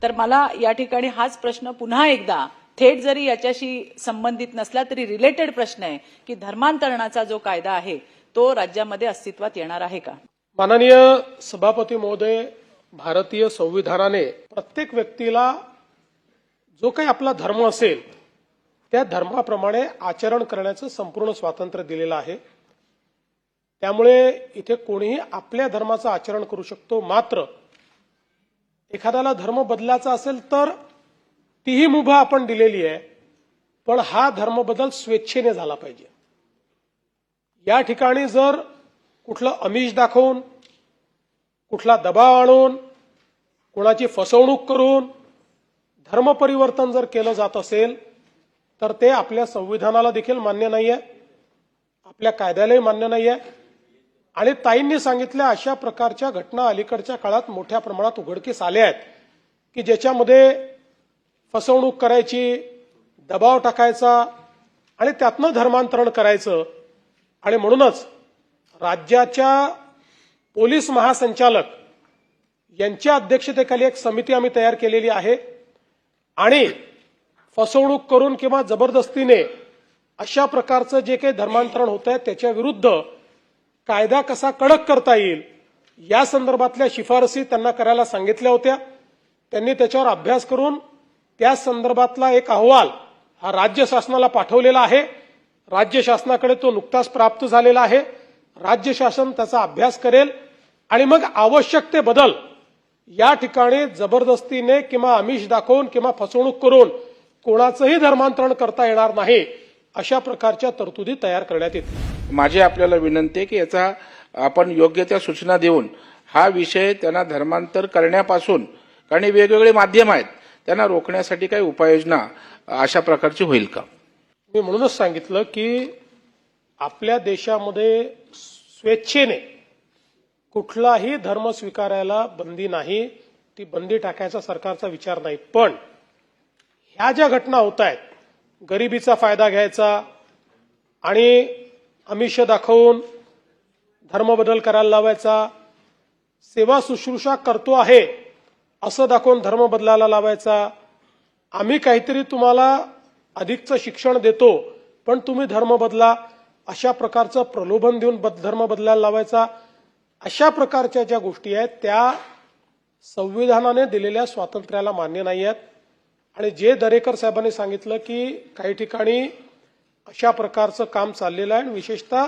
तर मला या ठिकाणी हाच प्रश्न पुन्हा एकदा थेट जरी याच्याशी संबंधित नसला तरी रिलेटेड प्रश्न आहे की धर्मांतरणाचा जो कायदा आहे तो राज्यामध्ये अस्तित्वात येणार आहे का? माननीय सभापती महोदय, भारतीय संविधानाने प्रत्येक व्यक्तीला जो काही आपला धर्म असेल त्या धर्माप्रमाणे आचरण करण्याचं संपूर्ण स्वातंत्र्य दिलेलं आहे. त्यामुळे इथे कोणीही आपल्या धर्माचं आचरण करू शकतो. मात्र एखाद्याला धर्म बदलायचा असेल तर तीही मुभा आपण दिलेली आहे, पण हा धर्म बदल स्वेच्छेने झाला पाहिजे. या ठिकाणी जर कुठलं आमिष दाखवून, कुठला दबाव आणून, कोणाची फसवणूक करून धर्म परिवर्तन जर केलं जात असेल तर ते आपल्या संविधानाला देखील मान्य नाहीये, आपल्या कायद्यालाही मान्य नाहीये. आणि ताईंनी सांगितल्या अशा प्रकारच्या घटना अलीकडच्या काळात मोठ्या प्रमाणात उघडकीस आल्या आहेत की ज्याच्यामध्ये फसवणूक करायची, दबाव टाकायचा आणि त्यातनं धर्मांतरण करायचं. आणि म्हणूनच राज्याच्या पोलीस महासंचालक यांच्या अध्यक्षतेखाली एक समिती आम्ही तयार केलेली आहे आणि फसवणूक करून किंवा जबरदस्तीने अशा प्रकारचं जे काही धर्मांतरण होत आहे त्याच्या विरुद्ध कायदा कसा कडक करता येईल या संदर्भातल्या शिफारसी त्यांना करायला सांगितल्या होत्या. त्यांनी त्याच्यावर अभ्यास करून त्या संदर्भातला एक अहवाल हा राज्य शासनाला पाठवलेला आहे. राज्य शासनाकडे तो नुकताच प्राप्त झालेला आहे. राज्य शासन त्याचा अभ्यास करेल आणि मग आवश्यक ते बदल या ठिकाणी जबरदस्तीने किंवा आमिष दाखवून किंवा फसवणूक करून कोणाचंही धर्मांतरण करता येणार नाही अशा प्रकारच्या तरतुदी तयार करण्यात येतील. माझी आपल्याला विनंती आहे की याचा आपण योग्य त्या सूचना देऊन हा विषय त्यांना धर्मांतर करण्यापासून, कारण वेगवेगळे माध्यम आहेत, त्यांना रोखण्यासाठी काही उपाययोजना अशा प्रकारची होईल का? मी म्हणूनच सांगितलं की आपल्या देशामध्ये स्वेच्छेने कुठलाही धर्म स्वीकारायला बंदी नाही, ती बंदी टाकायचा सरकारचा विचार नाही. पण ह्या ज्या घटना होत आहेत, गरिबीचा फायदा घ्यायचा आणि आमिष दाखवून धर्म बदल करायला लावायचा, सेवा शुश्रूषा करतो आहे असं दाखवून धर्म बदलायला लावायचा, आम्ही काहीतरी तुम्हाला अधिकचं शिक्षण देतो पण तुम्ही धर्म बदला, अशा प्रकारचं प्रलोभन देऊन धर्म बदलायला लावायचा, अशा प्रकारच्या ज्या गोष्टी आहेत त्या संविधानाने दिलेल्या स्वातंत्र्याला मान्य नाही आहेत. आणि जे दरेकर साहेबांनी सांगितलं की काही ठिकाणी अशा प्रकारचं काम चाललेलं आहे आणि विशेषतः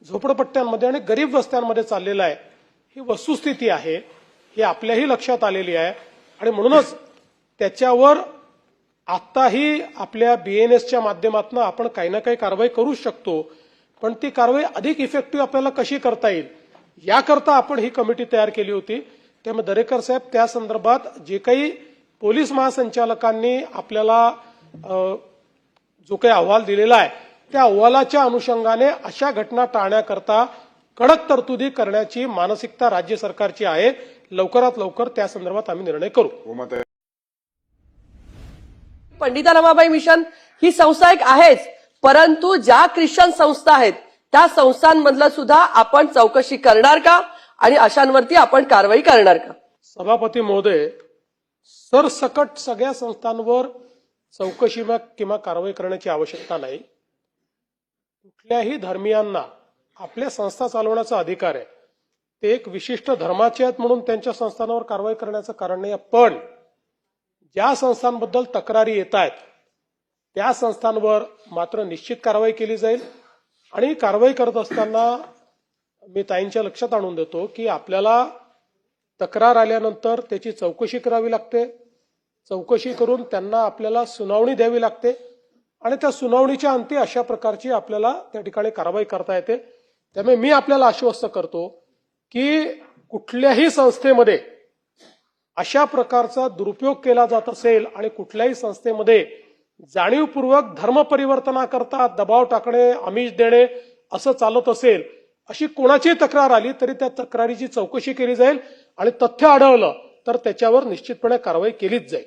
झोपडपट्ट्यांमध्ये आणि गरीब वस्त्यांमध्ये चाललेलं आहे, ही वस्तुस्थिती आहे, ही आपल्याही लक्षात आलेली आहे. आणि म्हणूनच त्याच्यावर आत्ताही आपल्या बीएनएसच्या माध्यमातून आपण काही ना काही कारवाई करू शकतो, पण ती कारवाई अधिक इफेक्टिव्ह आपल्याला कशी करता येईल याकरता आपण ही कमिटी तयार केली होती. त्यामुळे दरेकर साहेब त्या संदर्भात जे काही पोलीस महासंचालकांनी आपल्याला जो काही अहवाल दिलेला आहे त्या अहवालाच्या अनुषंगाने अशा घटना टाळण्याकरता कडक तरतुदी करण्याची मानसिकता राज्य सरकारची आहे. लवकरात लवकर त्या संदर्भात आम्ही निर्णय करू. पंडिता रमाबाई मिशन ही संस्था एक आहेच, परंतु ज्या ख्रिश्चन संस्था आहेत त्या संस्थांमधलं सुद्धा आपण चौकशी करणार का आणि अशांवरती आपण कारवाई करणार का? सभापती महोदय, सरसकट सगळ्या संस्थांवर चौकशी किंवा कारवाई करण्याची आवश्यकता नाही. कुठल्याही धर्मियांना आपल्या संस्था चालवण्याचा अधिकार आहे. ते एक विशिष्ट धर्माचे आहेत म्हणून त्यांच्या संस्थांवर कारवाई करण्याचं कारण नाही. पण ज्या संस्थांबद्दल तक्रारी येत आहेत त्या संस्थांवर मात्र निश्चित कारवाई केली जाईल. आणि कारवाई करत असताना मी ताईंच्या लक्षात आणून देतो की आपल्याला तक्रार आल्यानंतर त्याची चौकशी करावी लागते. चौकशी करून त्यांना आपल्याला सुनावणी द्यावी लागते आणि त्या सुनावणीच्या अंती अशा प्रकारची आपल्याला त्या ठिकाणी कारवाई करता येते. त्यामुळे मी आपल्याला आश्वस्त करतो की कुठल्याही संस्थेमध्ये अशा प्रकारचा दुरुपयोग केला जात असेल आणि कुठल्याही संस्थेमध्ये जाणीवपूर्वक धर्म परिवर्तनाकरता दबाव टाकणे, आमिष देणे असं चालत असेल, अशी कोणाची तक्रार आली तरी त्या तक्रारीची चौकशी केली जाईल आणि तथ्य आढळलं तर त्याच्यावर निश्चितपणे कारवाई केलीच जाईल.